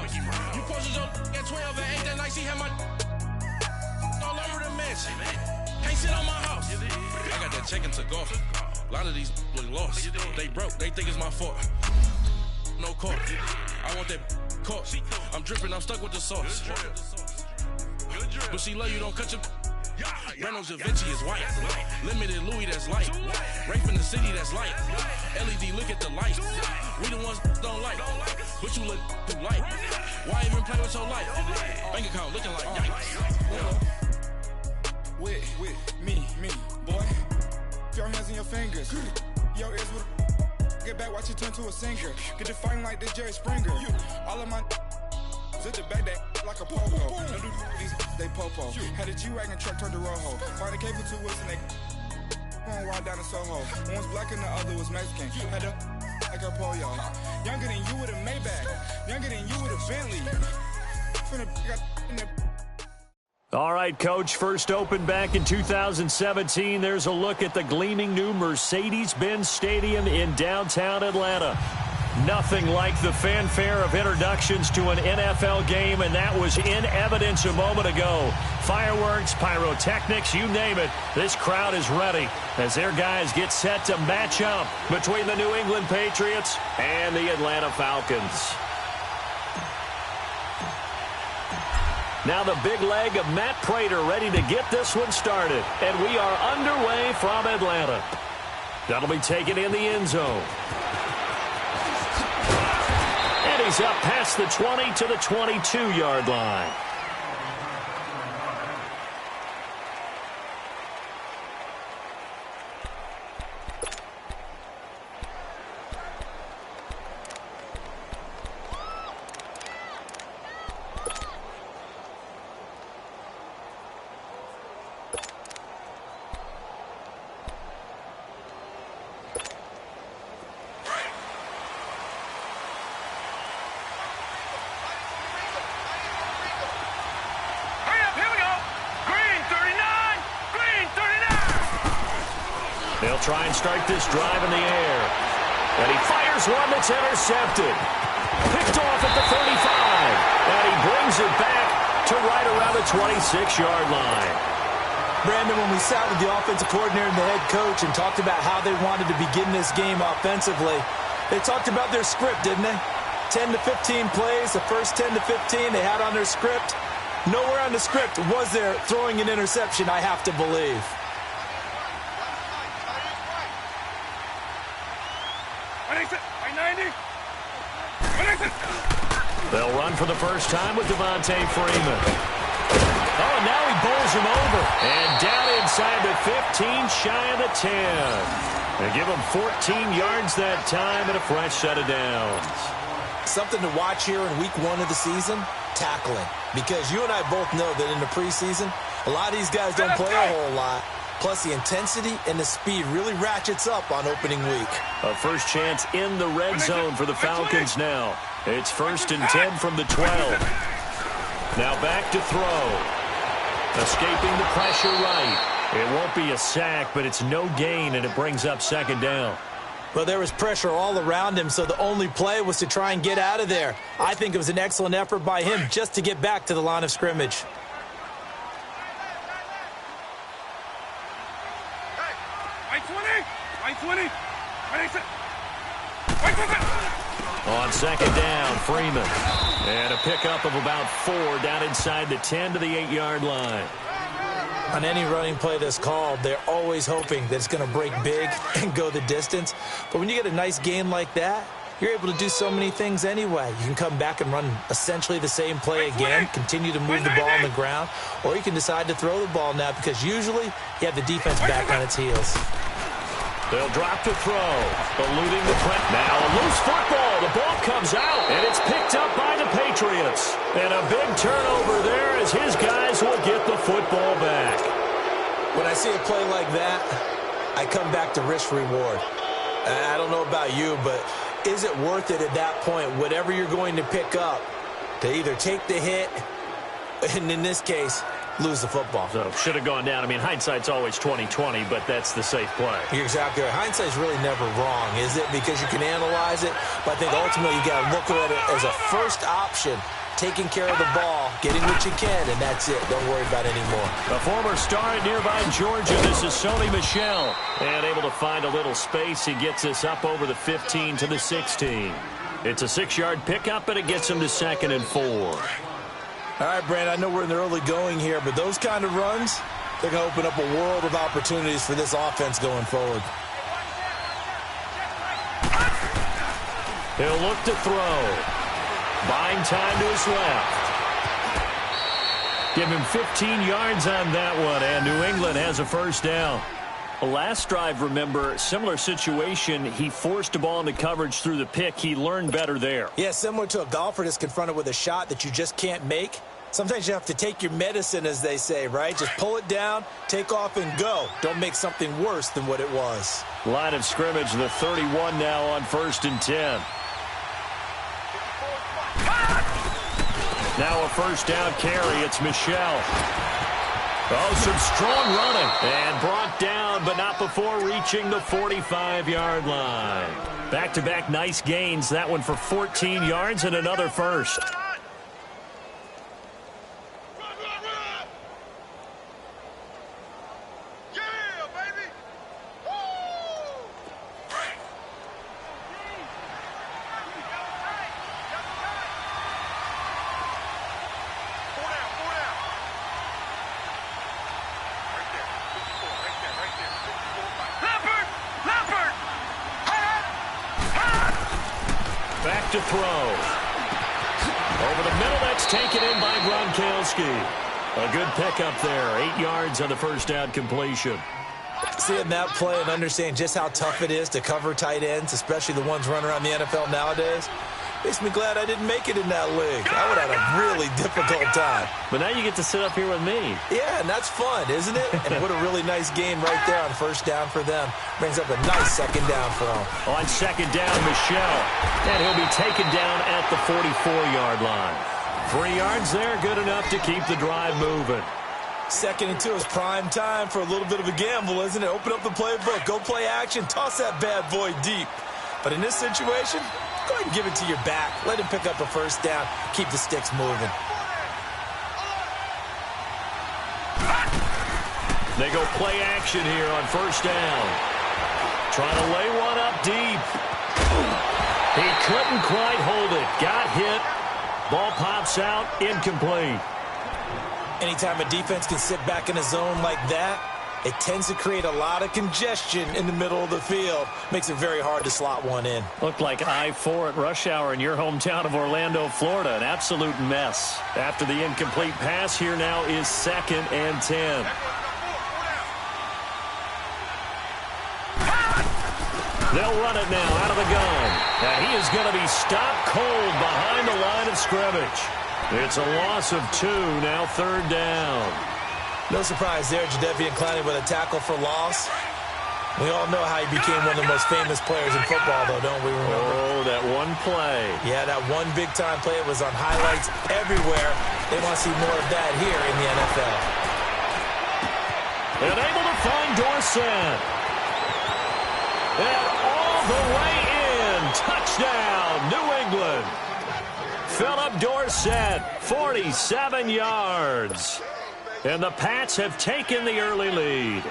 house. You posted your at 12 and 8 that night, she had my all over the mansion. Can't sit on my house. I got that check into golf. A lot of these look lost. They broke, they think it's my fault. No court. I want that court. I'm dripping, I'm stuck with the sauce. But she love you, don't cut your. Reynolds Da Vinci is white. Limited Louis, that's light. Rafe in the city, that's light. LED, look at the light. We the ones don't like. But you look too light. Why even play with your life? Bank account looking like with me, boy. Your hands in your fingers. Yo, ears with get back, watch you turn to a singer. Get to fighting like this Jerry Springer. All of my sit the back that like a popo. No do these they popo. Had a G-Wagon truck turned to Rojo. Find a cable 2 wheels and they going wild down in Soho. One was black and the other was Mexican. Had a like a pollo. Younger than you with a Maybach. Younger than you with a Bentley. Finna got in the. All right, Coach, first opened back in 2017. There's a look at the gleaming new Mercedes-Benz Stadium in downtown Atlanta. Nothing like the fanfare of introductions to an NFL game, and that was in evidence a moment ago. Fireworks, pyrotechnics, you name it. This crowd is ready as their guys get set to match up between the New England Patriots and the Atlanta Falcons. Now the big leg of Matt Prater ready to get this one started. And we are underway from Atlanta. That'll be taken in the end zone. And he's up past the 20 to the 22-yard line. They'll try and start this drive in the air. And he fires one that's intercepted. Picked off at the 35. And he brings it back to right around the 26-yard line. Brandon, when we sat with the offensive coordinator and the head coach and talked about how they wanted to begin this game offensively, they talked about their script, didn't they? 10 to 15 plays, the first 10 to 15 they had on their script. Nowhere on the script was there throwing an interception, I have to believe. They'll run for the first time with Devontae Freeman. Oh, and now he bowls him over. And down inside the 15, shy of the 10. They give him 14 yards that time and a fresh set of downs. Something to watch here in week 1 of the season, tackling. Because you and I both know that in the preseason, a lot of these guys don't play a whole lot. Plus, the intensity and the speed really ratchets up on opening week. A first chance in the red zone for the Falcons now. It's 1st and 10 from the 12. Now back to throw. Escaping the pressure right. It won't be a sack, but it's no gain, and it brings up 2nd down. Well, there was pressure all around him, so the only play was to try and get out of there. I think it was an excellent effort by him just to get back to the line of scrimmage. On 2nd down, Freeman. And a pickup of about 4 down inside the 10 to the 8-yard line. On any running play that's called, they're always hoping that it's going to break big and go the distance. But when you get a nice game like that, you're able to do so many things anyway. You can come back and run essentially the same play again, continue to move the ball on the ground, or you can decide to throw the ball now because usually you have the defense back on its heels. They'll drop to throw, eluding the press. Now a loose football. The ball comes out, and it's picked up by the Patriots. And a big turnover there as his guys will get the football back. When I see a play like that, I come back to risk-reward. I don't know about you, but is it worth it at that point, whatever you're going to pick up, to either take the hit, and in this case, lose the football. So should have gone down. I mean, hindsight's always 20/20, but that's the safe play. You're exactly right. Hindsight's really never wrong, is it? Because you can analyze it, but I think ultimately you got to look at it as a first option, taking care of the ball, getting what you can, and that's it. Don't worry about it anymore. A former star at nearby Georgia. This is Sony Michel. And able to find a little space. He gets us up over the 15 to the 16. It's a 6-yard pickup, and it gets him to 2nd and 4. All right, Brandon, I know we're in the early going here, but those kind of runs, they're going to open up a world of opportunities for this offense going forward. He'll look to throw. Buying time to his left. Give him 15 yards on that one, and New England has a first down. Last drive, remember, similar situation. He forced the ball into coverage through the pick. He learned better there. Yeah, similar to a golfer that's confronted with a shot that you just can't make. Sometimes you have to take your medicine, as they say, right? Just pull it down, take off, and go. Don't make something worse than what it was. Line of scrimmage, the 31 now on 1st and 10. Now a first down carry. It's Michel. Oh, some strong running. And brought down, but not before reaching the 45-yard line. Back-to-back nice gains. That one for 14 yards and another first. Back to throw. Over the middle, that's taken in by Gronkowski. A good pickup there. 8 yards on the first down completion. Seeing that play and understanding just how tough it is to cover tight ends, especially the ones running around the NFL nowadays, makes me glad I didn't make it in that league. I would have had a really difficult time. But now you get to sit up here with me. Yeah, and that's fun, isn't it? And what a really nice game right there on first down for them. Brings up a nice second down for them. On second down, Michel. And he'll be taken down at the 44-yard line. 3 yards there, good enough to keep the drive moving. 2nd and 2 is prime time for a little bit of a gamble, isn't it? Open up the playbook, go play action, toss that bad boy deep. But in this situation, go ahead and give it to your back. Let him pick up a first down. Keep the sticks moving. They go play action here on first down. Trying to lay one up deep. He couldn't quite hold it. Got hit. Ball pops out. Incomplete. Anytime a defense can sit back in a zone like that, it tends to create a lot of congestion in the middle of the field. Makes it very hard to slot one in. Looked like I-4 at rush hour in your hometown of Orlando, Florida. An absolute mess. After the incomplete pass, here now is 2nd and 10. They'll run it now out of the gun. And he is going to be stopped cold behind the line of scrimmage. It's a loss of 2, now 3rd down. No surprise there, Jadeveon Clowney with a tackle for loss. We all know how he became one of the most famous players in football, though, don't we remember? Oh, that one play. Yeah, that one big-time play. It was on highlights everywhere. They want to see more of that here in the NFL. And able to find Dorsett. And all the way in. Touchdown, New England. Philip Dorsett, 47 yards. And the Pats have taken the early lead.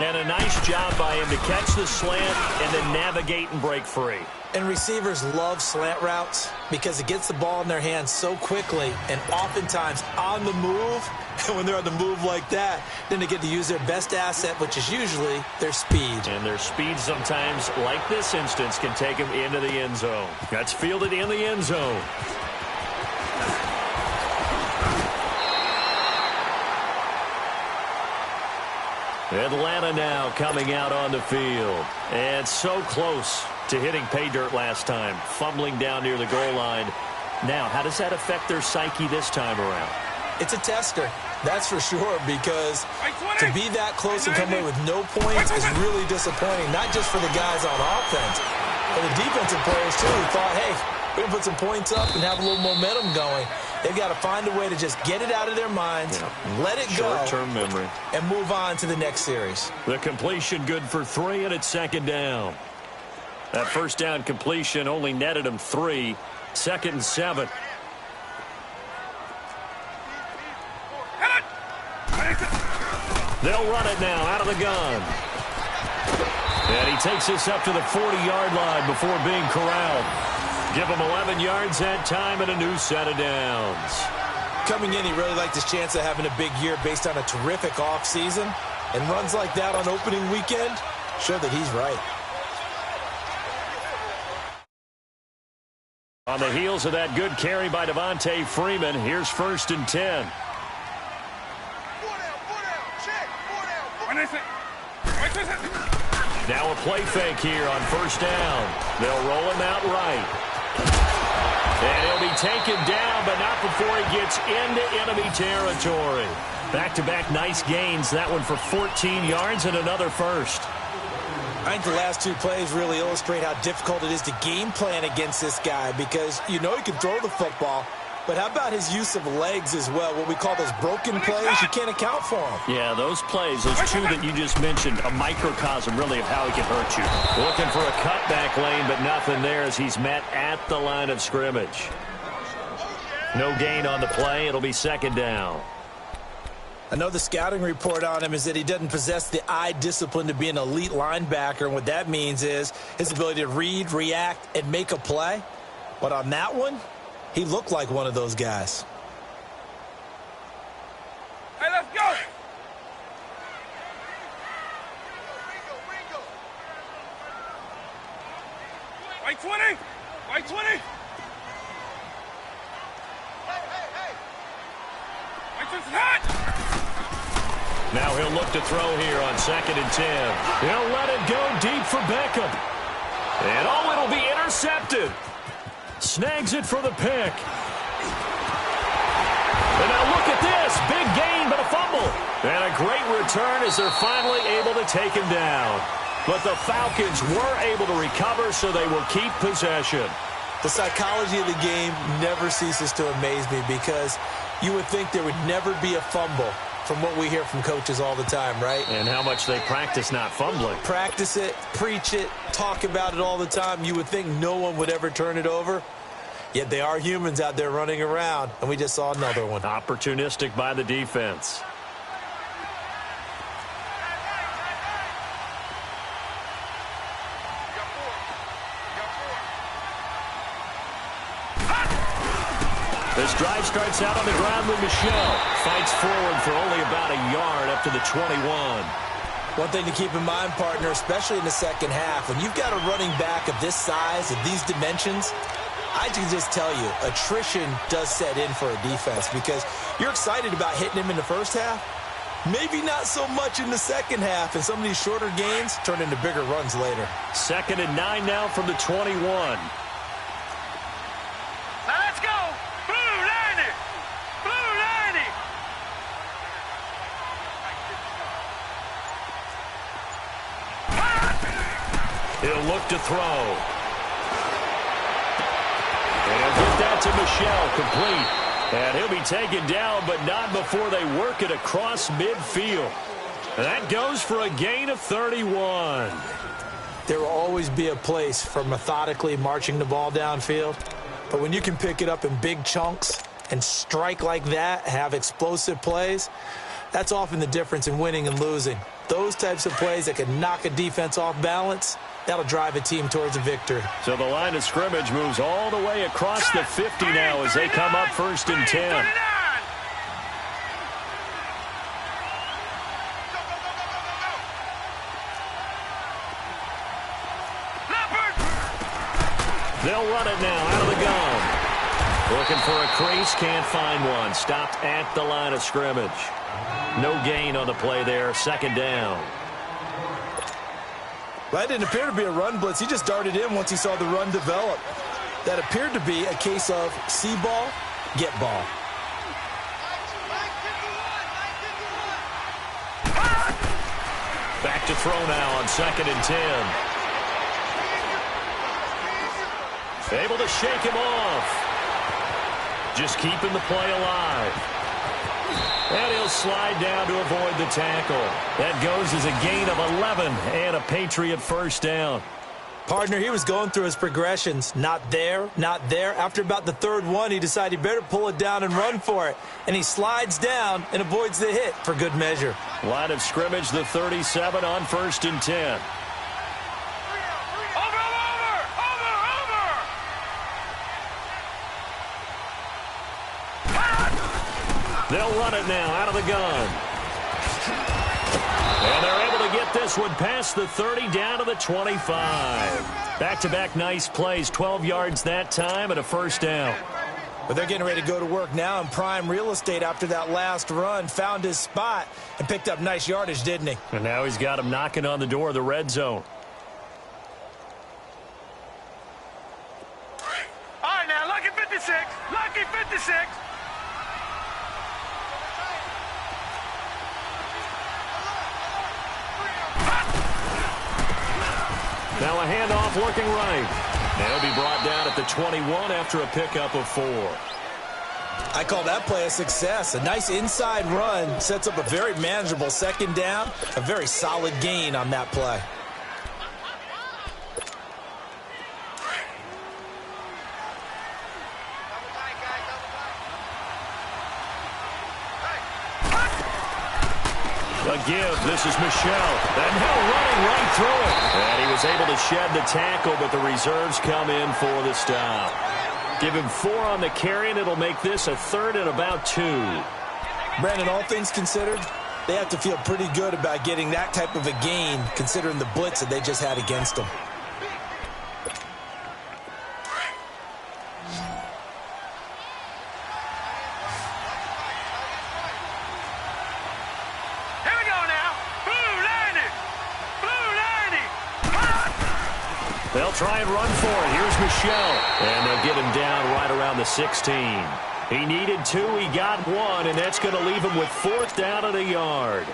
And a nice job by him to catch the slant and then navigate and break free. And receivers love slant routes because it gets the ball in their hands so quickly and oftentimes on the move. And when they're on the move like that, then they get to use their best asset, which is usually their speed. And their speed sometimes, like this instance, can take them into the end zone. That's fielded in the end zone. Atlanta now coming out on the field. And so close to hitting pay dirt last time. Fumbling down near the goal line. Now, how does that affect their psyche this time around? It's a tester, that's for sure, because to be that close and come away with no points is really disappointing, not just for the guys on offense, but the defensive players, too, who thought, hey, we're going to put some points up and have a little momentum going. They've got to find a way to just get it out of their minds, let it go, short-term memory, and move on to the next series. The completion good for 3, and it's second down. That first down completion only netted him 3. 2nd and 7. They'll run it now out of the gun. And he takes this up to the 40-yard line before being corralled. Give him 11 yards that time and a new set of downs. Coming in, he really liked his chance of having a big year based on a terrific offseason. And runs like that on opening weekend show that he's right. On the heels of that good carry by Devontae Freeman, here's 1st and 10. Now a play fake here on 1st down. They'll roll him out right. And he'll be taken down, but not before he gets into enemy territory. Back-to-back nice gains. That one for 14 yards and another first. I think the last 2 plays really illustrate how difficult it is to game plan against this guy because you know he can throw the football, but how about his use of legs as well? What we call those broken plays, you can't account for them. Yeah, those plays, those 2 that you just mentioned, a microcosm really of how he can hurt you. Looking for a cutback lane, but nothing there as he's met at the line of scrimmage. No gain on the play. It'll be 2nd down. I know the scouting report on him is that he doesn't possess the eye discipline to be an elite linebacker, and what that means is his ability to read, react, and make a play. But on that one, he looked like one of those guys. Hey, let's go! White 20! White 20! Hey! White 20's hot! Now he'll look to throw here on 2nd and 10. He'll let it go deep for Beckham. And it'll be intercepted. Snags it for the pick. And now look at this. Big gain, but a fumble. And a great return as they're finally able to take him down. But the Falcons were able to recover, so they will keep possession. The psychology of the game never ceases to amaze me because you would think there would never be a fumble from what we hear from coaches all the time, right? And how much they practice not fumbling. Practice it, preach it, talk about it all the time. You would think no one would ever turn it over. Yet they are humans out there running around, and we just saw another one. Opportunistic by the defense. This drive starts out on the ground with Michel. Fights forward for only about a yard up to the 21. One thing to keep in mind, partner, especially in the second half, when you've got a running back of this size, of these dimensions, I can just tell you, attrition does set in for a defense because you're excited about hitting him in the first half. Maybe not so much in the second half, and some of these shorter gains turn into bigger runs later. 2nd and 9 now from the 21. Let's go! Blue 90! Blue 90! He'll look to throw. And he'll get that to Michel, complete. And he'll be taken down, but not before they work it across midfield. And that goes for a gain of 31. There will always be a place for methodically marching the ball downfield. But when you can pick it up in big chunks and strike like that, have explosive plays, that's often the difference in winning and losing. Those types of plays that can knock a defense off balance, that'll drive a team towards a victory. So the line of scrimmage moves all the way across the 50 now as they come up 1st and 10. They'll run it now out of the gun. Looking for a crease, can't find one. Stopped at the line of scrimmage. No gain on the play there, 2nd down. That didn't appear to be a run blitz. He just darted in once he saw the run develop. That appeared to be a case of see ball, get ball. Back to throw now on 2nd and 10. Able to shake him off. just keeping the play alive. And he'll slide down to avoid the tackle. That goes as a gain of 11 and a Patriot first down. Partner, he was going through his progressions. Not there, not there. After about the third one, he decided he better pull it down and run for it. And he slides down and avoids the hit for good measure. Line of scrimmage, the 37 on 1st and 10. They'll run it now out of the gun. And they're able to get this one past the 30 down to the 25. Back-to-back nice plays, 12 yards that time and a first down. But they're getting ready to go to work now in prime real estate after that last run. Found his spot and picked up nice yardage, didn't he? And now he's got him knocking on the door of the red zone. All right, now, lucky 56. Lucky 56. Now a handoff looking right. And he'll be brought down at the 21 after a pickup of 4. I call that play a success. A nice inside run sets up a very manageable second down. A very solid gain on that play. A give. This is Michelle. And now running right through it. And he was able to shed the tackle, but the reserves come in for the stop. Give him 4 on the carry, and it'll make this a 3rd and about 2. Brandon, all things considered, they have to feel pretty good about getting that type of a gain, considering the blitz that they just had against them. They'll try and run for it. Here's Michelle. And they'll get him down right around the 16. He needed 2. He got 1. And that's going to leave him with 4th down and a yard.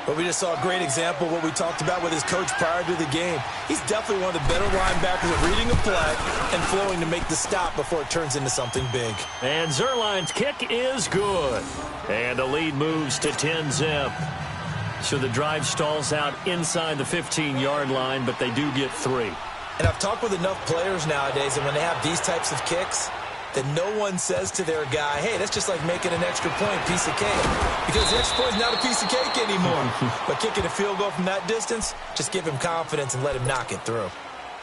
But we just saw a great example of what we talked about with his coach prior to the game. He's definitely one of the better linebackers at reading a play and flowing to make the stop before it turns into something big. And Zerline's kick is good. And the lead moves to 10-zip. So the drive stalls out inside the 15-yard line, but they do get 3. And I've talked with enough players nowadays, and when they have these types of kicks, that no one says to their guy, hey, that's just like making an extra point, piece of cake. Because the extra point is not a piece of cake anymore. But kicking a field goal from that distance, just give him confidence and let him knock it through.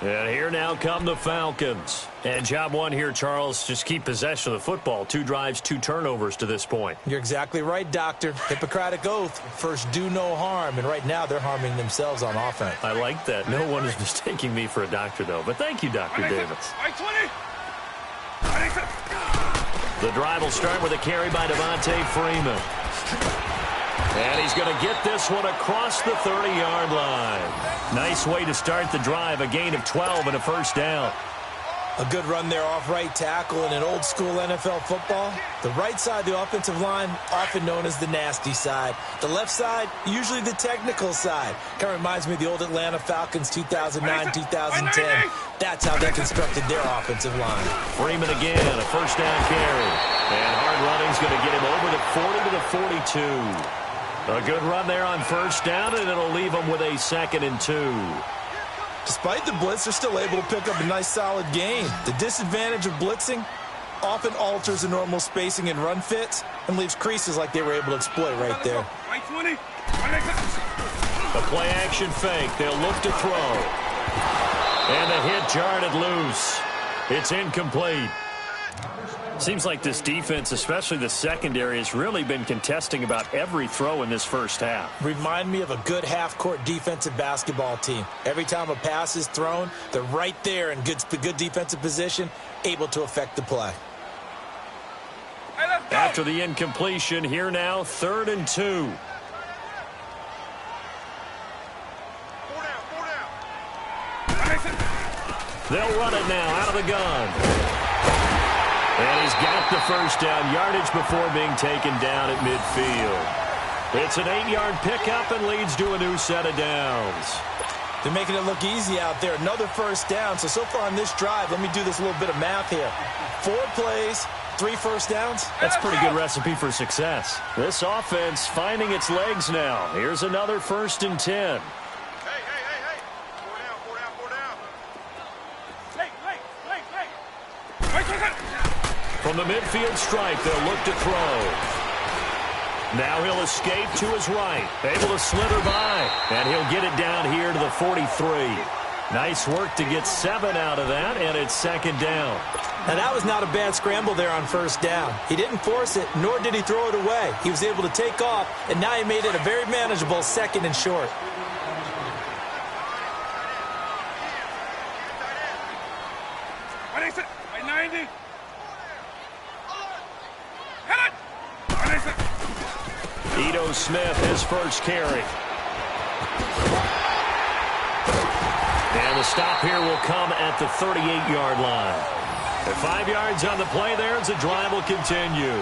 And here now come the Falcons. And job 1 here, Charles, just keep possession of the football. 2 drives, 2 turnovers to this point. You're exactly right, Doctor. Hippocratic oath. First, do no harm. And right now, they're harming themselves on offense. I like that. No one is mistaking me for a doctor, though. But thank you, Dr. Davis. The drive will start with a carry by Devontae Freeman. And he's going to get this one across the 30-yard line. Nice way to start the drive, a gain of 12 and a first down. A good run there off right tackle in an old-school NFL football. The right side of the offensive line, often known as the nasty side. The left side, usually the technical side. Kind of reminds me of the old Atlanta Falcons 2009-2010. That's how they constructed their offensive line. Freeman again, a first down carry. And hard running's going to get him over the 40 to the 42. A good run there on first down, and it'll leave them with a 2nd and 2. Despite the blitz, they're still able to pick up a nice solid gain. The disadvantage of blitzing often alters the normal spacing and run fits and leaves creases like they were able to exploit right there. The play action fake. They'll look to throw. And the hit jarred it loose. It's incomplete. Seems like this defense, especially the secondary, has really been contesting about every throw in this first half. Remind me of a good half-court defensive basketball team. Every time a pass is thrown, they're right there in good defensive position, able to affect the play. After the incompletion, here now, 3rd and 2. They'll run it now out of the gun. And he's got the first down, yardage before being taken down at midfield. It's an 8-yard pickup and leads to a new set of downs. They're making it look easy out there. Another first down. So far on this drive, let me do this little bit of math here. 4 plays, 3 first downs? That's a pretty good recipe for success. This offense finding its legs now. Here's another 1st and 10. Hey. 4 down. Hey. From the midfield stripe, they'll look to throw. Now he'll escape to his right. Able to slither by. And he'll get it down here to the 43. Nice work to get 7 out of that, and it's 2nd down. Now, that was not a bad scramble there on 1st down. He didn't force it, nor did he throw it away. He was able to take off, and now he made it a very manageable 2nd and short. What is it? 90. Ito Smith, his first carry. And the stop here will come at the 38-yard line. At 5 yards on the play there, as the drive will continue.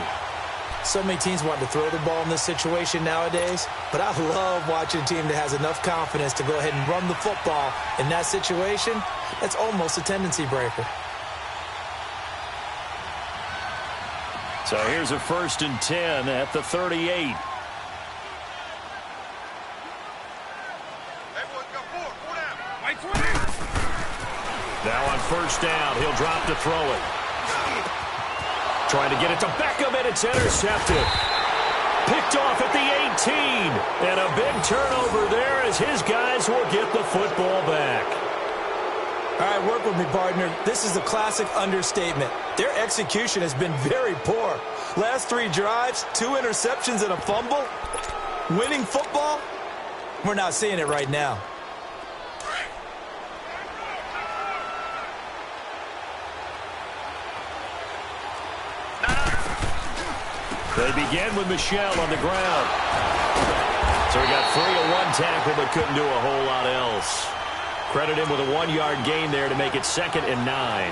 So many teams want to throw the ball in this situation nowadays, but I love watching a team that has enough confidence to go ahead and run the football. In that situation, that's almost a tendency breaker. So here's a 1st and 10 at the 38. Now on 1st down, he'll drop to throw it. Trying to get it to Beckham, and it's intercepted. Picked off at the 18. And a big turnover there as his guys will get the football back. All right, work with me, partner. This is a classic understatement. Their execution has been very poor. Last 3 drives, 2 interceptions and a fumble. Winning football? We're not seeing it right now. They begin with Michel on the ground. So he got free of 1 tackle but couldn't do a whole lot else. Credit him with a 1-yard gain there to make it 2nd and 9.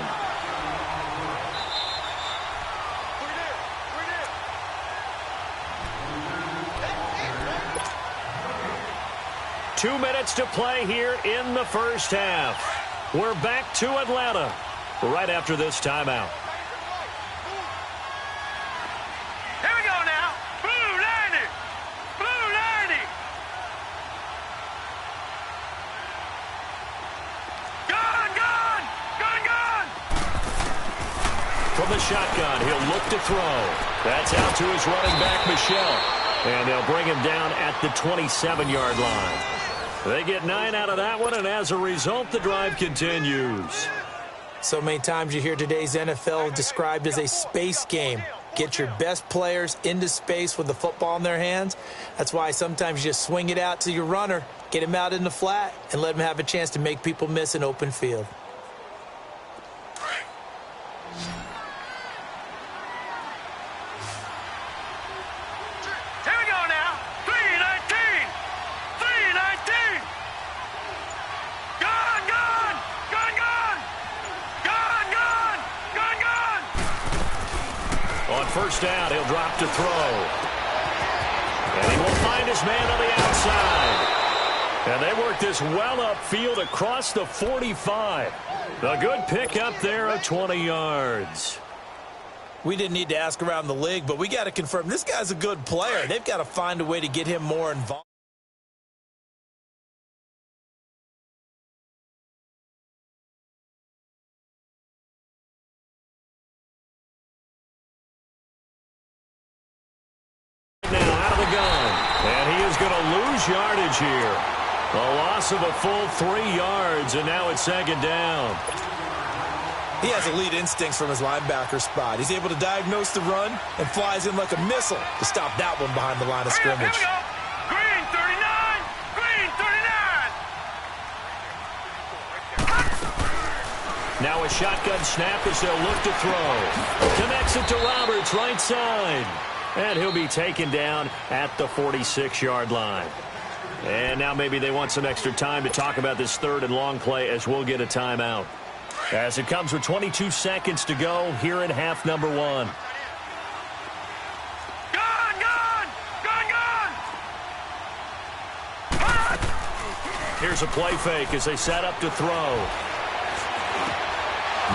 Two minutes to play here in the 1st half. We're back to Atlanta right after this timeout. From the shotgun, he'll look to throw. That's out to his running back, Michel. And they'll bring him down at the 27-yard line. They get 9 out of that one, and as a result, the drive continues. So many times you hear today's NFL described as a space game. Get your best players into space with the football in their hands. That's why sometimes you just swing it out to your runner, get him out in the flat, and let him have a chance to make people miss an open field. First down, he'll drop to throw. And he will find his man on the outside. And they work this well upfield across the 45. A good pickup there of 20 yards. We didn't need to ask around the league, but we got to confirm this guy's a good player. They've got to find a way to get him more involved. Yardage here. A loss of a full 3 yards, and now it's 2nd down. He has elite instincts from his linebacker spot. He's able to diagnose the run and flies in like a missile to stop that one behind the line of scrimmage. Here we go. Green 39. Green 39. Now a shotgun snap as they'll look to throw. Connects it to Roberts, right side. And he'll be taken down at the 46-yard line. And now maybe they want some extra time to talk about this 3rd and long play as we'll get a timeout. As it comes with 22 seconds to go here in half number 1. Here's a play fake as they set up to throw.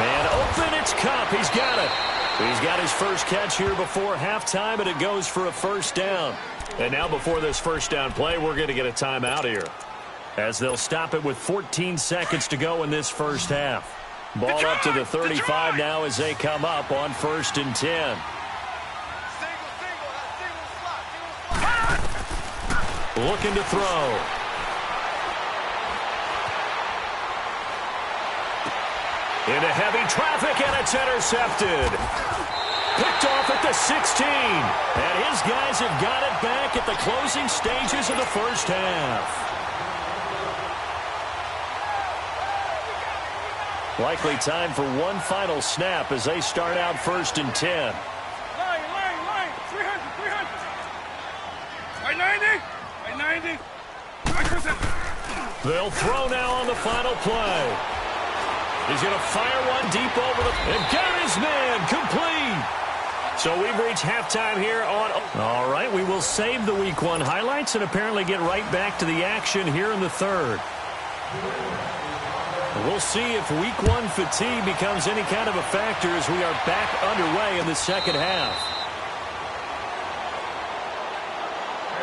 Man open, it's Cup. He's got it. He's got his first catch here before halftime, and it goes for a first down. And now before this first down play, we're going to get a timeout here, as they'll stop it with 14 seconds to go in this first half. Ball up to the 35 now as they come up on 1st and 10. Looking to throw. Into heavy traffic, and it's intercepted. Picked off at the 16. And his guys have got it back at the closing stages of the first half. Likely time for one final snap as they start out 1st and 10. Line. 300. 90. 90. They'll throw now on the final play. He's going to fire one deep over the... and got his man complete. So we've reached halftime here on... All right, we will save the Week 1 highlights and apparently get right back to the action here in the third. We'll see if Week 1 fatigue becomes any kind of a factor as we are back underway in the second half.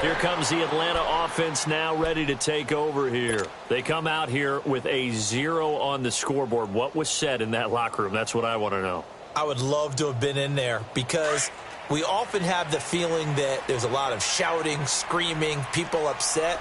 Here comes the Atlanta offense now ready to take over here. They come out here with a 0 on the scoreboard. What was said in that locker room? That's what I want to know. I would love to have been in there because we often have the feeling that there's a lot of shouting, screaming, people upset.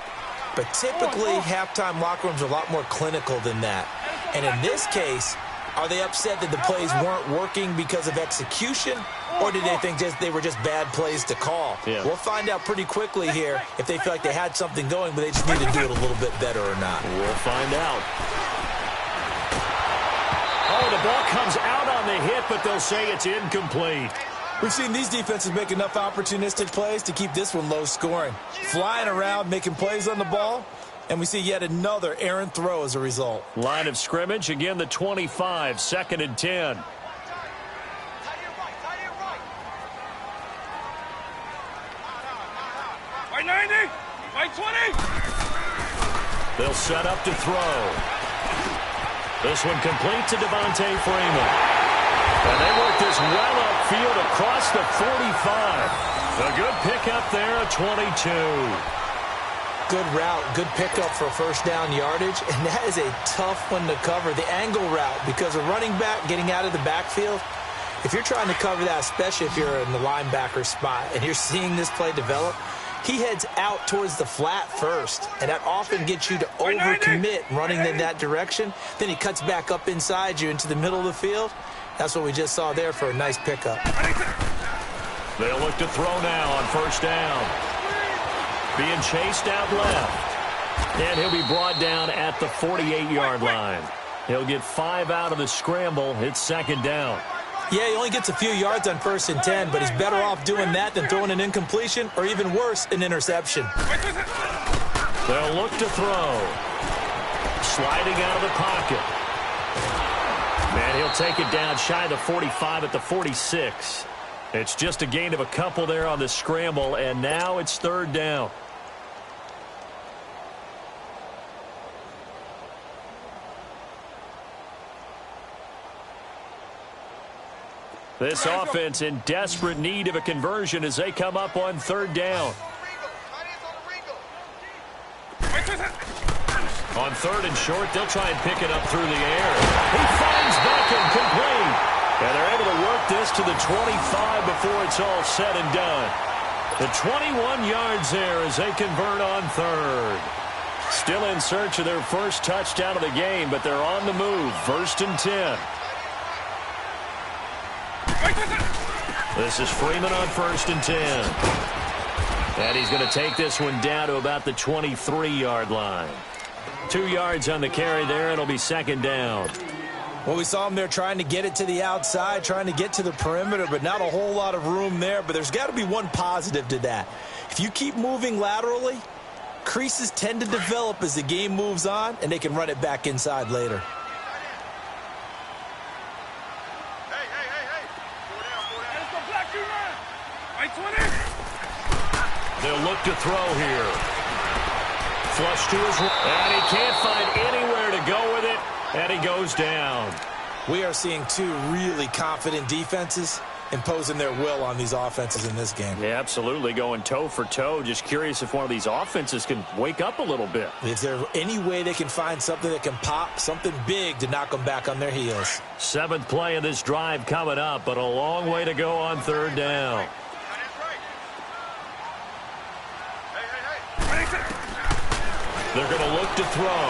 But typically, halftime locker rooms are a lot more clinical than that. And in this case, are they upset that the plays weren't working because of execution? Or did they think they were just bad plays to call? Yeah. We'll find out pretty quickly here if they feel like they had something going, but they just need to do it a little bit better or not. We'll find out. Oh, the ball comes out on the hit, but they'll say it's incomplete. We've seen these defenses make enough opportunistic plays to keep this one low scoring. Flying around, making plays on the ball, and we see yet another errant throw as a result. Line of scrimmage, again the 25, 2nd and 10. By 90. By 20. They'll set up to throw. This one complete to Devontae Freeman. And they work this well upfield across the 45. A good pickup there at 22. Good route, good pickup for first down yardage, and that is a tough one to cover, the angle route, because a running back getting out of the backfield, if you're trying to cover that, especially if you're in the linebacker spot and you're seeing this play develop, he heads out towards the flat first, and that often gets you to overcommit running in that direction. Then he cuts back up inside you into the middle of the field. That's what we just saw there for a nice pickup. They'll look to throw now on first down. Being chased out left. And he'll be brought down at the 48-yard line. He'll get 5 out of the scramble. It's 2nd down. Yeah, he only gets a few yards on 1st and 10, but he's better off doing that than throwing an incompletion or even worse, an interception. They'll look to throw. Sliding out of the pocket. And he'll take it down shy of the 45 at the 46. It's just a gain of a couple there on the scramble, and now it's 3rd down. This offense in desperate need of a conversion as they come up on 3rd down. On 3rd and short, they'll try and pick it up through the air. He finds Beckham complete. And they're able to work this to the 25 before it's all said and done. The 21 yards there as they convert on 3rd. Still in search of their first touchdown of the game, but they're on the move. 1st and 10. This is Freeman on 1st and 10. And he's going to take this one down to about the 23-yard line. 2 yards on the carry there. It'll be 2nd down. Well, we saw him there trying to get it to the outside, trying to get to the perimeter, but not a whole lot of room there. But there's got to be one positive to that. If you keep moving laterally, creases tend to develop as the game moves on, and they can run it back inside later. They'll look to throw here. Flush to his right. And he can't find anywhere to go with it. And he goes down. We are seeing two really confident defenses. imposing their will on these offenses in this game. Yeah, absolutely, going toe for toe. Just curious if one of these offenses can wake up a little bit. Is there any way they can find something that can pop, something big to knock them back on their heels? 7th play of this drive coming up, but a long way to go on 3rd down. They're going to look to throw.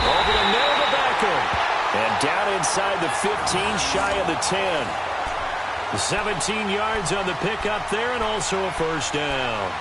Over the middle to Beckham. And down inside the 15, shy of the 10. 17 yards on the pickup there, and also a 1st down.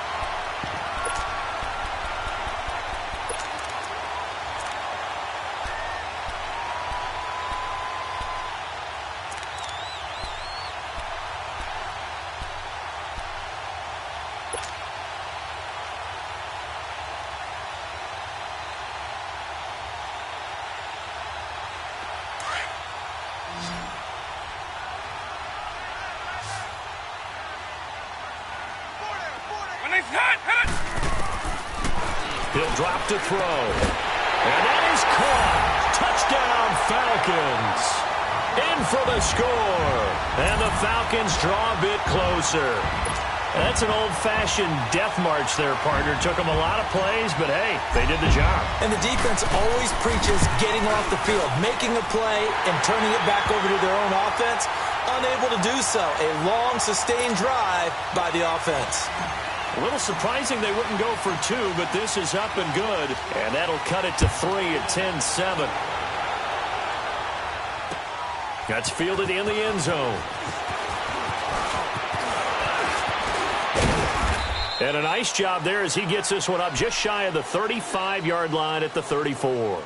He'll drop to throw. And that is caught. Touchdown, Falcons. In for the score. And the Falcons draw a bit closer. That's an old-fashioned death march there, partner. Took them a lot of plays, but hey, they did the job. And the defense always preaches getting off the field, making a play, and turning it back over to their own offense. Unable to do so. A long, sustained drive by the offense. A little surprising they wouldn't go for 2, but this is up and good. And that'll cut it to 3 at 10-7. That's fielded in the end zone. And a nice job there as he gets this one up just shy of the 35-yard line at the 34.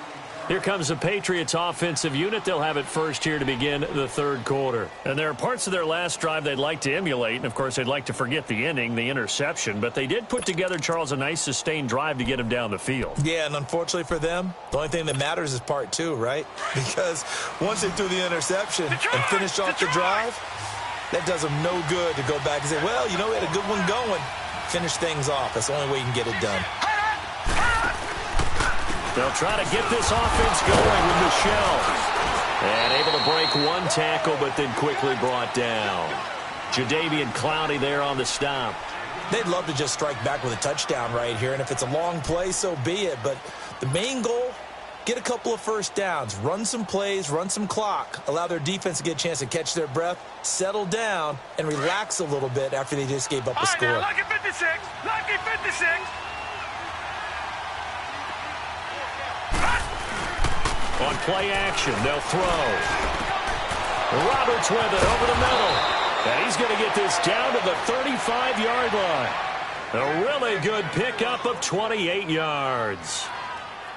Here comes the Patriots offensive unit. They'll have it first here to begin the 3rd quarter. And there are parts of their last drive they'd like to emulate. And, of course, they'd like to forget the inning, the interception. But they did put together, Charles, a nice sustained drive to get him down the field. Yeah, and unfortunately for them, the only thing that matters is part 2, right? Because once they threw the interception and finished off the drive, that does them no good to go back and say, well, you know, we had a good one going. Finish things off. That's the only way you can get it done. They'll try to get this offense going with Michelle. And able to break one tackle, but then quickly brought down. Jadeveon Clowney there on the stop. They'd love to just strike back with a touchdown right here, and if it's a long play, so be it. But the main goal, get a couple of first downs, run some plays, run some clock, allow their defense to get a chance to catch their breath, settle down, and relax a little bit after they just gave up a score. All right, now, lucky 56, lucky 56. On play action, they'll throw. Roberts with it over the middle. And he's going to get this down to the 35-yard line. A really good pickup of 28 yards.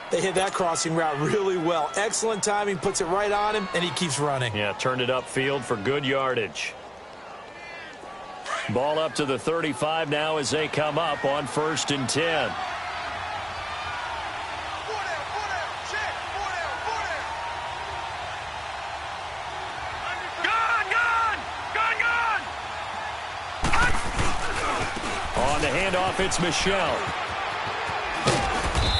They hit that crossing route really well. Excellent timing, puts it right on him, and he keeps running. Yeah, turned it upfield for good yardage. Ball up to the 35 now as they come up on 1st and 10. On the handoff, it's Michelle.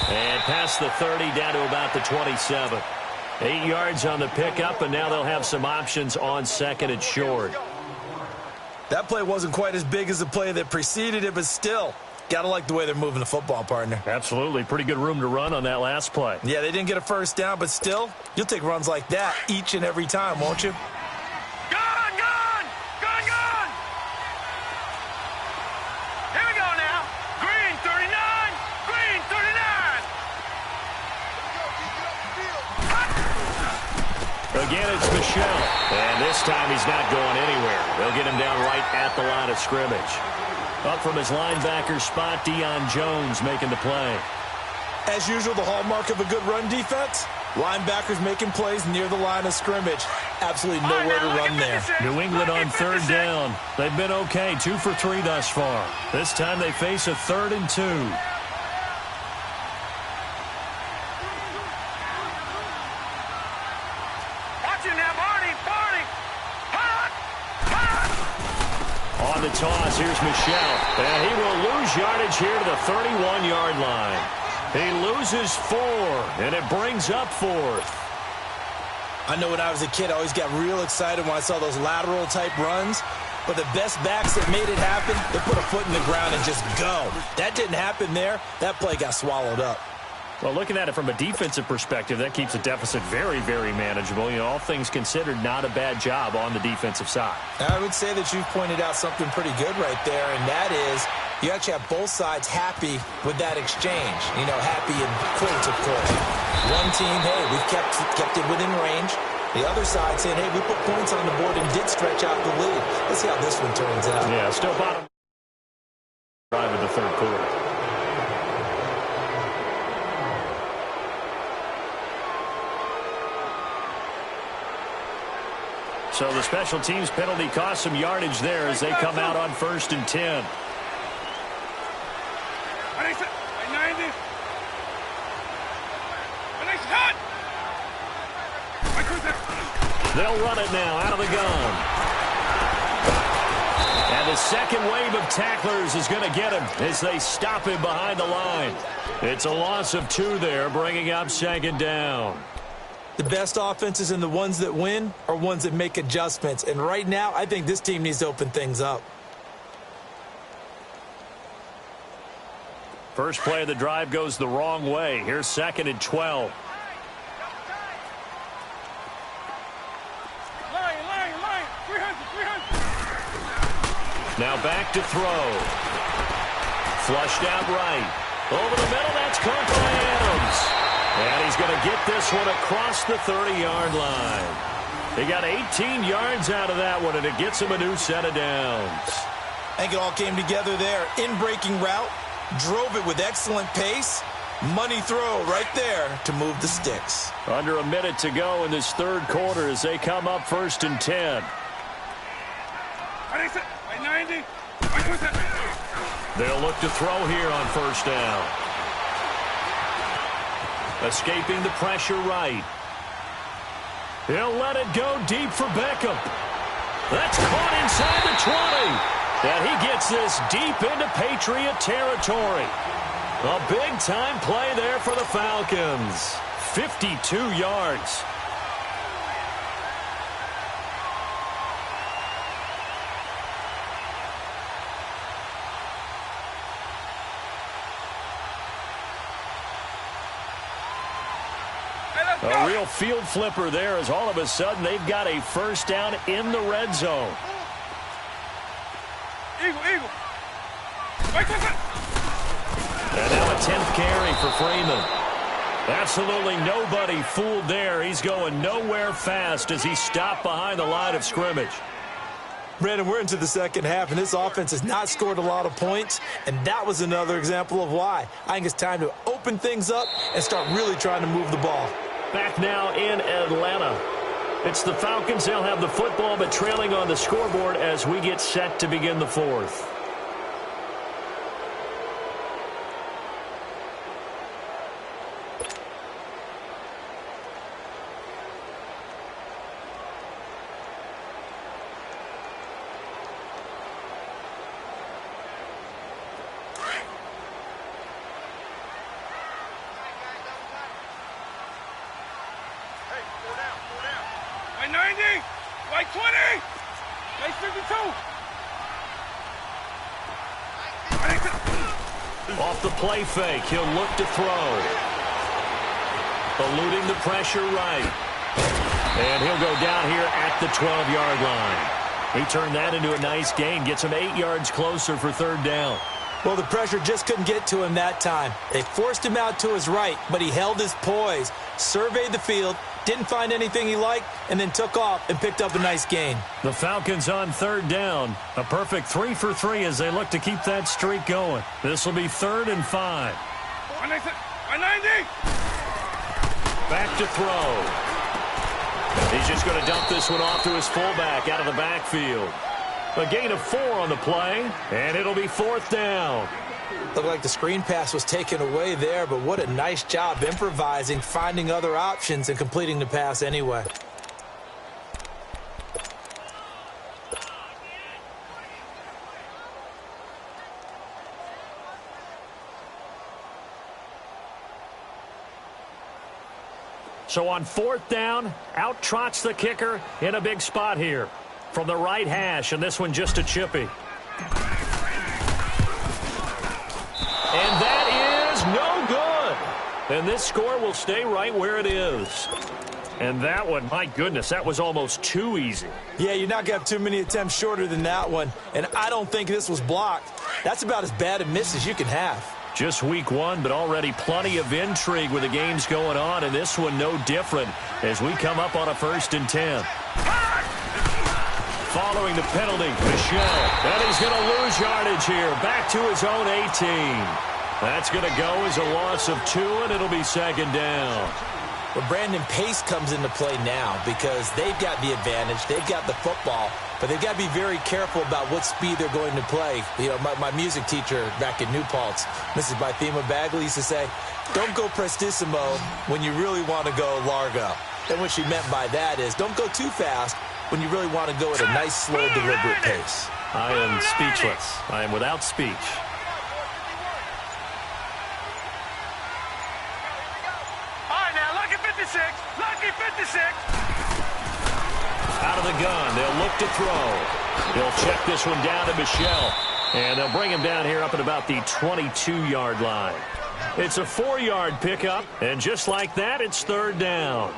And past the 30, down to about the 27. 8 yards on the pickup, and now they'll have some options on 2nd and short. That play wasn't quite as big as the play that preceded it, but still, gotta like the way they're moving the football, partner. Absolutely. Pretty good room to run on that last play. Yeah, they didn't get a first down, but still, you'll take runs like that each and every time, won't you? Again, it's Michelle. And this time he's not going anywhere. They'll get him down right at the line of scrimmage. Up from his linebacker spot, Deion Jones making the play. As usual, the hallmark of a good run defense, linebackers making plays near the line of scrimmage. Absolutely nowhere to run there. New England on 3rd down. They've been okay, 2 for 3 thus far. This time they face a 3rd and 2. On the toss, here's Michelle. And he will lose yardage here to the 31-yard line. He loses 4, and it brings up 4th. I know when I was a kid, I always got real excited when I saw those lateral-type runs. But the best backs that made it happen, they put a foot in the ground and just go. That didn't happen there. That play got swallowed up. Well, looking at it from a defensive perspective, that keeps the deficit very, very manageable. You know, all things considered, not a bad job on the defensive side. I would say that you've pointed out something pretty good right there, and that is you actually have both sides happy with that exchange. You know, happy in quotes, of course. One team, hey, we've kept it within range. The other side saying, hey, we put points on the board and did stretch out the lead. Let's see how this one turns out. Yeah, still bottom drive in the third quarter. So the special teams penalty cost some yardage there as they come out on 1st and 10. They'll run it now out of the gun. And the second wave of tacklers is going to get him as they stop him behind the line. It's a loss of 2 there, bringing up 2nd down. The best offenses and the ones that win are ones that make adjustments. And right now, I think this team needs to open things up. First play of the drive goes the wrong way. Here's 2nd and 12. Now back to throw. Flushed out right. Over the middle, that's caught by Adams. And he's going to get this one across the 30-yard line. He got 18 yards out of that one, and it gets him a new set of downs. I think it all came together there. In-breaking route, drove it with excellent pace. Money throw right there to move the sticks. Under a minute to go in this third quarter as they come up 1st and 10. They'll look to throw here on 1st down. Escaping the pressure right. He'll let it go deep for Beckham. That's caught inside the 20. And he gets this deep into Patriot territory. A big-time play there for the Falcons. 52 yards. A real field flipper there as all of a sudden they've got a 1st down in the red zone. Eagle. And now a 10th carry for Freeman. Absolutely nobody fooled there. He's going nowhere fast as he stopped behind the line of scrimmage. Brandon, we're into the second half, and this offense has not scored a lot of points, and that was another example of why. I think it's time to open things up and start really trying to move the ball. Back now in Atlanta. It's the Falcons. They'll have the football, but trailing on the scoreboard as we get set to begin the 4th. Off the play fake, he'll look to throw. Eluding the pressure right. And he'll go down here at the 12-yard line. He turned that into a nice gain, gets him 8 yards closer for 3rd down. Well, the pressure just couldn't get to him that time. They forced him out to his right, but he held his poise, surveyed the field, didn't find anything he liked, and then took off and picked up a nice gain. The Falcons on 3rd down. A perfect 3 for 3 as they look to keep that streak going. This will be 3rd and 5. Back to throw. He's just going to dump this one off to his fullback out of the backfield. A gain of 4 on the play, and it'll be 4th down. Looked like the screen pass was taken away there, but what a nice job improvising, finding other options, and completing the pass anyway. So on 4th down, out trots the kicker in a big spot here. From the right hash, and this one just a chippy. And that is no good. And this score will stay right where it is. And that one, my goodness, that was almost too easy. Yeah, you're not going to have too many attempts shorter than that one. And I don't think this was blocked. That's about as bad a miss as you can have. Just week 1, but already plenty of intrigue with the games going on, and this one no different as we come up on a 1st and 10. Following the penalty, Michel. And he's going to lose yardage here. Back to his own 18. That's going to go as a loss of 2, and it'll be 2nd down. Well, Brandon, pace comes into play now because they've got the advantage. They've got the football, but they've got to be very careful about what speed they're going to play. You know, my music teacher back in New Paltz, Mrs. Bythema Bagley, used to say, don't go prestissimo when you really want to go largo. And what she meant by that is don't go too fast when you really want to go at a nice, slow, deliberate pace. I am speechless. I am without speech. Lucky 56. Out of the gun. They'll look to throw. They'll check this one down to Michel. And they'll bring him down here up at about the 22-yard line. It's a 4-yard pickup. And just like that, it's 3rd down.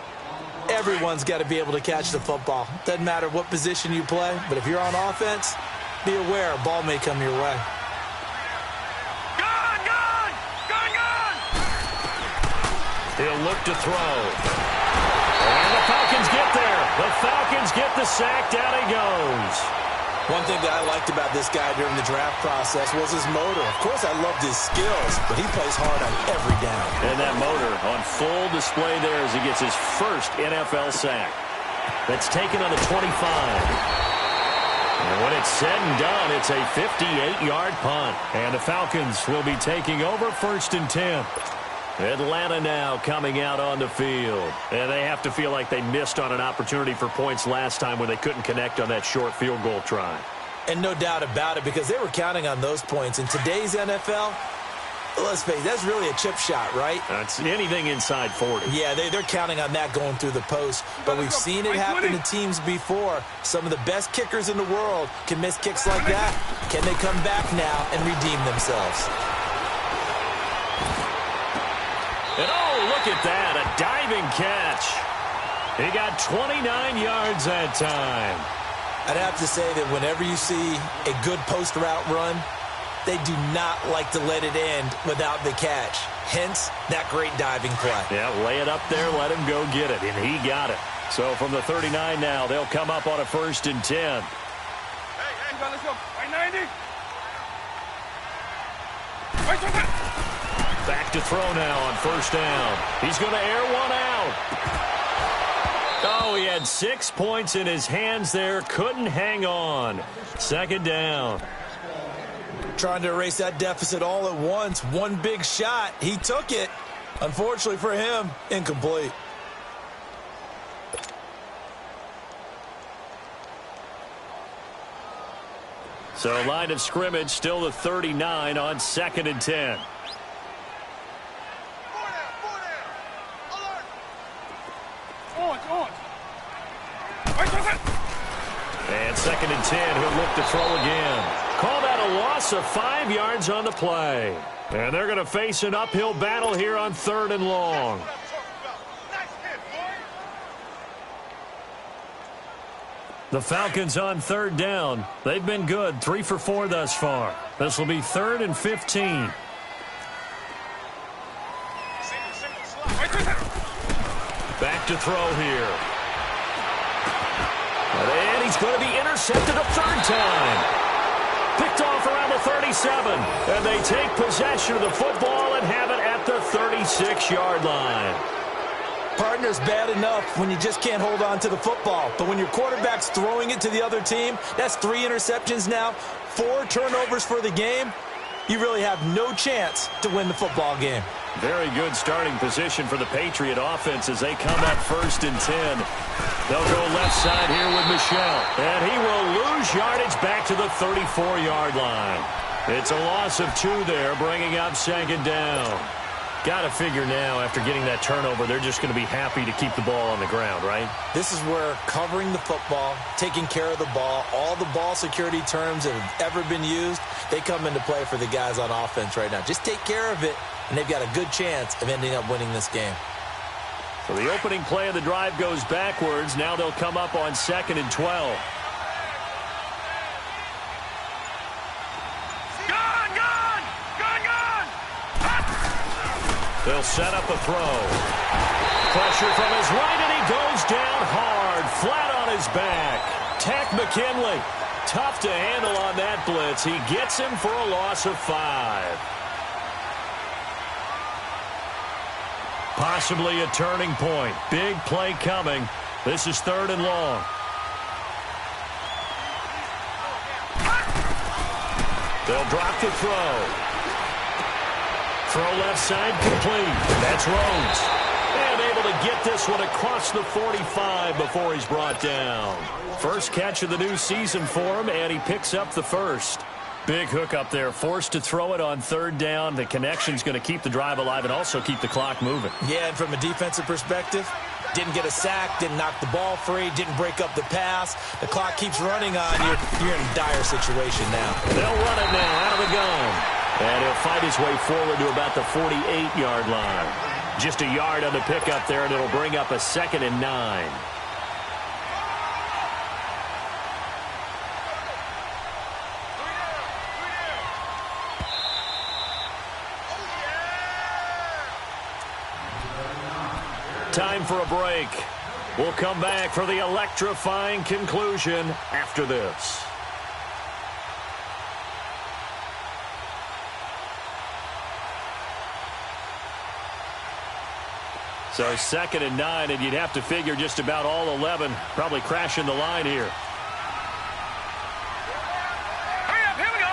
Everyone's got to be able to catch the football. Doesn't matter what position you play. But if you're on offense, be aware a ball may come your way. He'll look to throw. And the Falcons get there. The Falcons get the sack. Down he goes. One thing that I liked about this guy during the draft process was his motor. Of course, I loved his skills, but he plays hard on every down. And that motor on full display there as he gets his first NFL sack. That's taken on the 25. And when it's said and done, it's a 58-yard punt. And the Falcons will be taking over 1st and 10. Atlanta now coming out on the field. And they have to feel like they missed on an opportunity for points last time when they couldn't connect on that short field goal try. And no doubt about it, because they were counting on those points. In today's NFL, let's face it, that's really a chip shot, right? That's anything inside 40. Yeah, they're counting on that going through the post. But we've seen it happen to teams before. Some of the best kickers in the world can miss kicks like that. Can they come back now and redeem themselves? And oh, look at that, a diving catch. He got 29 yards that time. I'd have to say that whenever you see a good post route run, they do not like to let it end without the catch. Hence, that great diving play. Yeah, lay it up there, let him go get it, and he got it. So from the 39 now, they'll come up on a 1st and 10. Hey, let's go. Right 90. Back to throw now on 1st down. He's going to air one out. Oh, he had 6 points in his hands there. Couldn't hang on. 2nd down. Trying to erase that deficit all at once. One big shot. He took it. Unfortunately for him, incomplete. So line of scrimmage still the 39 on 2nd and 10. And 2nd and 10, he'll look to throw again. Called out a loss of 5 yards on the play. And they're going to face an uphill battle here on 3rd and long. The Falcons on 3rd down. They've been good, 3 for 4 thus far. This will be 3rd and 15. Back to throw here. And he's going to be intercepted a 3rd time. Picked off around the 37. And they take possession of the football and have it at the 36-yard line. Partner's bad enough when you just can't hold on to the football. But when your quarterback's throwing it to the other team, that's 3 interceptions now, 4 turnovers for the game. You really have no chance to win the football game. Very good starting position for the Patriot offense as they come up 1st and 10. They'll go left side here with Michel. And he will lose yardage back to the 34-yard line. It's a loss of 2 there, bringing up 2nd down. Got to figure now, after getting that turnover, they're just going to be happy to keep the ball on the ground, right? This is where covering the football, taking care of the ball, all the ball security terms that have ever been used, they come into play for the guys on offense right now. Just take care of it, and they've got a good chance of ending up winning this game. So the opening play of the drive goes backwards. Now they'll come up on 2nd and 12. They'll set up a throw. Pressure from his right, and he goes down hard, flat on his back. Tech McKinley, tough to handle on that blitz. He gets him for a loss of 5. Possibly a turning point. Big play coming. This is 3rd and long. They'll drop the throw. Throw left side complete. That's Rhodes. And able to get this one across the 45 before he's brought down. First catch of the new season for him, and he picks up the first. Big hook up there. Forced to throw it on 3rd down. The connection's going to keep the drive alive and also keep the clock moving. Yeah, and from a defensive perspective, didn't get a sack, didn't knock the ball free, didn't break up the pass. The clock keeps running on you. You're in a dire situation now. They'll run it now out of the gun. And he'll fight his way forward to about the 48-yard line. Just a yard on the pickup there, and it'll bring up a 2nd and 9. Time for a break. We'll come back for the electrifying conclusion after this. So 2nd and 9, and you'd have to figure just about all 11 probably crashing the line here. Hurry up, here we go.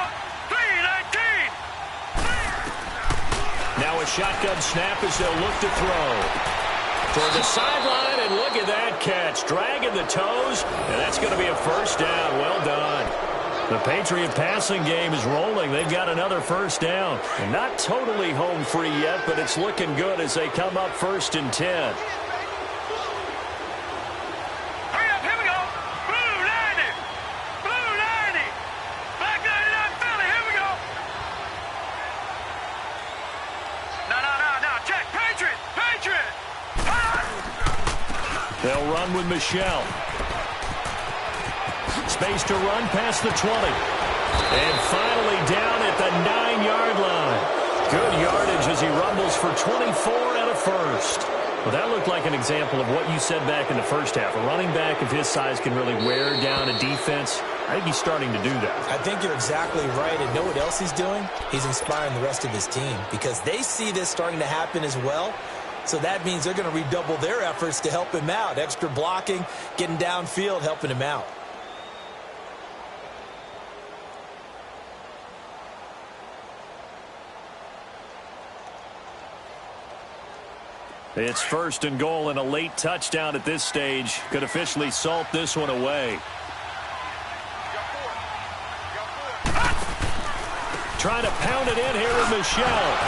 3-19. Now a shotgun snap as they'll look to throw. Toward the sideline, and look at that catch. Dragging the toes, and that's going to be a first down. Well done. The Patriot passing game is rolling. They've got another first down. And not totally home free yet, but it's looking good as they come up 1st and 10. Hurry up, here we go. Blue 90. Blue 90. Black 99 Philly, here we go. No. Check. Patriot. Patriot. They'll run with Michelle. Space to run past the 20. And finally down at the 9-yard line. Good yardage as he rumbles for 24 and a first. Well, that looked like an example of what you said back in the first half. A running back of his size can really wear down a defense. I think he's starting to do that. I think you're exactly right. And know what else he's doing? He's inspiring the rest of his team because they see this starting to happen as well. So that means they're going to redouble their efforts to help him out. Extra blocking, getting downfield, helping him out. It's 1st and goal, and a late touchdown at this stage could officially salt this one away. Trying to pound it in here with Michelle.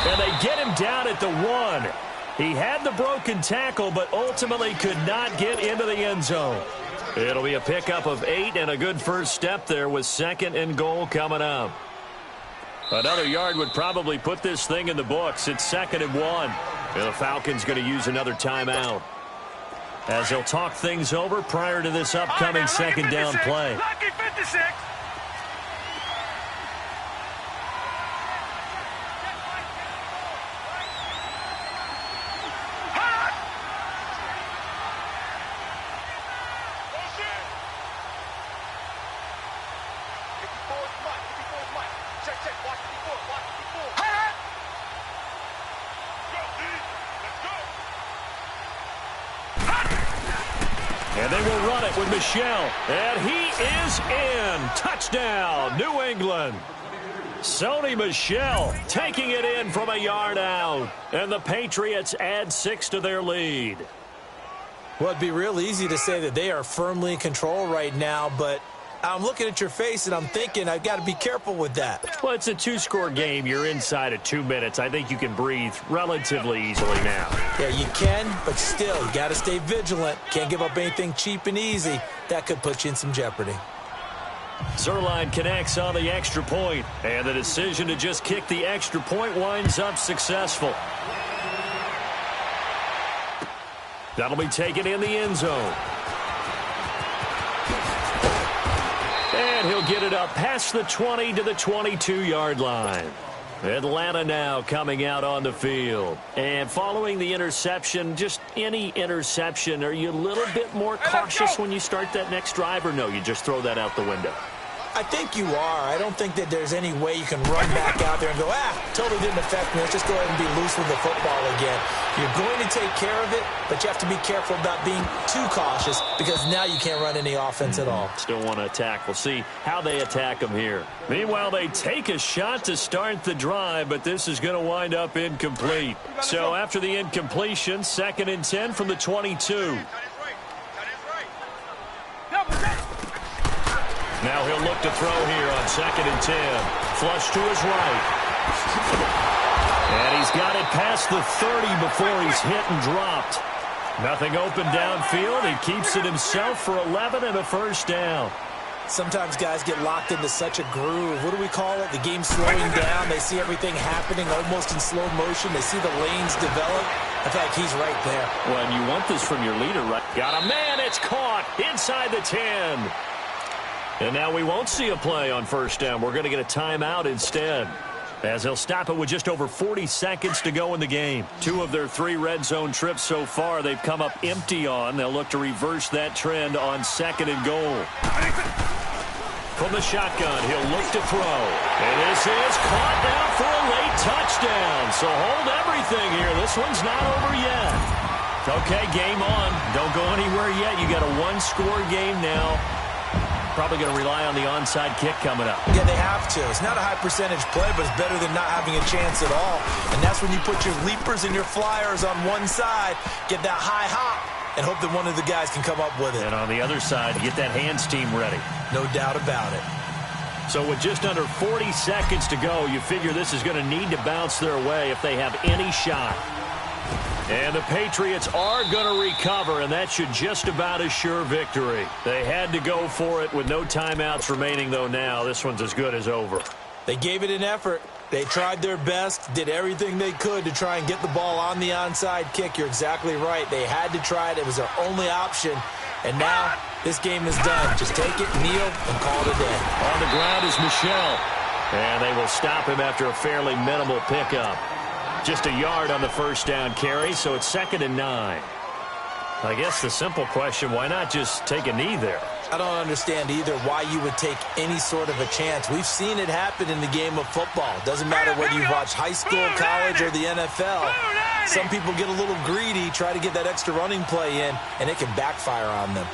And they get him down at the 1. He had the broken tackle, but ultimately could not get into the end zone. It'll be a pickup of 8 and a good first step there with 2nd and goal coming up. Another yard would probably put this thing in the books. It's 2nd and 1. And the Falcons going to use another timeout as they'll talk things over prior to this upcoming 2nd down play. Lucky 56. And they will run it with Michelle. And he is in. Touchdown, New England. Sony Michel taking it in from a yard out. And the Patriots add 6 to their lead. Well, it'd be real easy to say that they are firmly in control right now, but I'm looking at your face, and I'm thinking I've got to be careful with that. Well, it's a two-score game. You're inside of 2 minutes. I think you can breathe relatively easily now. Yeah, you can, but still, you got to stay vigilant. Can't give up anything cheap and easy. That could put you in some jeopardy. Zuerlein connects on the extra point, and the decision to just kick the extra point winds up successful. That'll be taken in the end zone. And he'll get it up past the 20 to the 22-yard line. Atlanta now coming out on the field. And following the interception, just any interception, are you a little bit more cautious when you start that next drive, or no, you just throw that out the window? I think you are. I don't think that there's any way you can run back out there and go, totally didn't affect me. Let's just go ahead and be loose with the football again. You're going to take care of it, but you have to be careful about being too cautious because now you can't run any offense at all. Still want to attack. We'll see how they attack them here. Meanwhile, they take a shot to start the drive, but this is going to wind up incomplete. So after the incompletion, 2nd and 10 from the 22. Now he'll look to throw here on 2nd and 10. Flush to his right. And he's got it past the 30 before he's hit and dropped. Nothing open downfield. He keeps it himself for 11 and a first down. Sometimes guys get locked into such a groove. What do we call it? The game's slowing down. They see everything happening almost in slow motion. They see the lanes develop. I feel like he's right there. Well, and you want this from your leader, right? Got a man. It's caught inside the 10. And now we won't see a play on first down. We're going to get a timeout instead, as he'll stop it with just over 40 seconds to go in the game. 2 of their 3 red zone trips so far they've come up empty on. They'll look to reverse that trend on 2nd and goal. From the shotgun, he'll look to throw. And this is caught now for a late touchdown. So hold everything here. This one's not over yet. Okay, game on. Don't go anywhere yet. You got a 1-score game now. Probably going to rely on the onside kick coming up. Yeah, they have to. It's not a high percentage play, but it's better than not having a chance at all. And that's when you put your leapers and your flyers on one side, get that high hop, and hope that one of the guys can come up with it. And on the other side, get that hands team ready. No doubt about it. So with just under 40 seconds to go, you figure this is going to need to bounce their way if they have any shot. And the Patriots are going to recover, and that should just about assure victory. They had to go for it with no timeouts remaining, though now. This one's as good as over. They gave it an effort. They tried their best, did everything they could to try and get the ball on the onside kick. You're exactly right. They had to try it. It was their only option. And now this game is done. Just take it, kneel, and call it a day. On the ground is Michel. And they will stop him after a fairly minimal pickup. Just a yard on the first down carry, so it's 2nd and 9. I guess the simple question, why not just take a knee there? I don't understand either why you would take any sort of a chance. We've seen it happen in the game of football. Doesn't matter whether you watch high school, college, or the NFL. Some people get a little greedy, try to get that extra running play in, and it can backfire on them.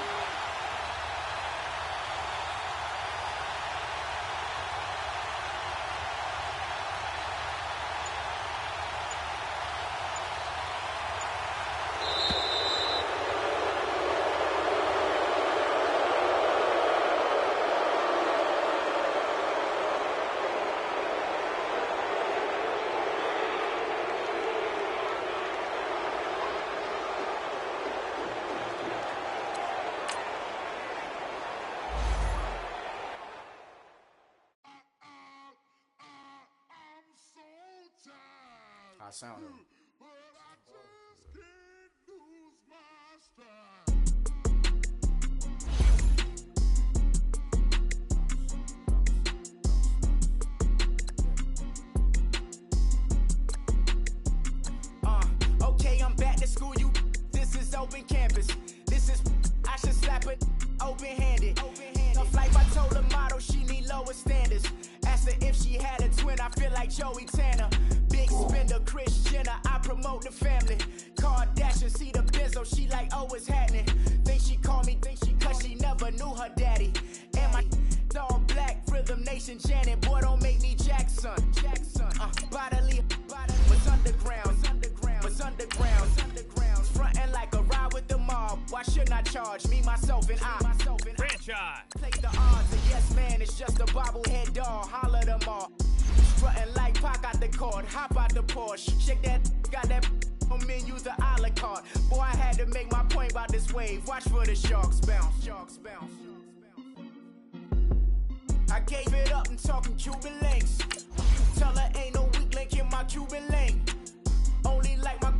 I sound him. Okay, I'm back to school. This is open campus. I should slap it open-handed. Tough life, I told the model she need lower standards. Asked her if she had a twin. I feel like Joey Tanner. Spender, Chris Jenner, I promote the family. Kardashian, see the Benzo, she like, oh, it's happening. Think she called me, cause she never knew her daddy. And my all black, Rhythm Nation, Janet, boy, don't make me Jackson. Bodily, was underground. Frontin' like a ride with the mob. Why shouldn't I charge me, myself, and I? Franchise. Take the odds and dog, holler them all. Strutting like Pac out the court, hop out the Porsche. Shake that, got that on menus, the a la carte. Boy, I had to make my point about this wave. Watch for the sharks bounce. Sharks bounce. I gave it up and talking Cuban links. Tell her ain't no weak link in my Cuban link. Only like my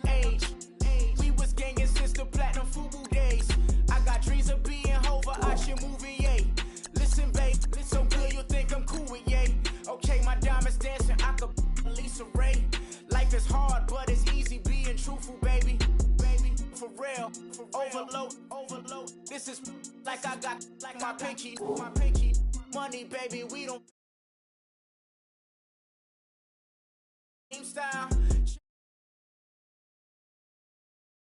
age. We was gangin' since the platinum FUBU days. I got dreams of being Hova, I should movie, yay. Listen, babe, so good you think I'm cool with yay. Okay, my diamonds dancing, I could Lisa Ray. Life is hard, but it's easy being truthful, baby. Baby, for real. Overload. This is like I got like my pinky. Money, baby, we don't style.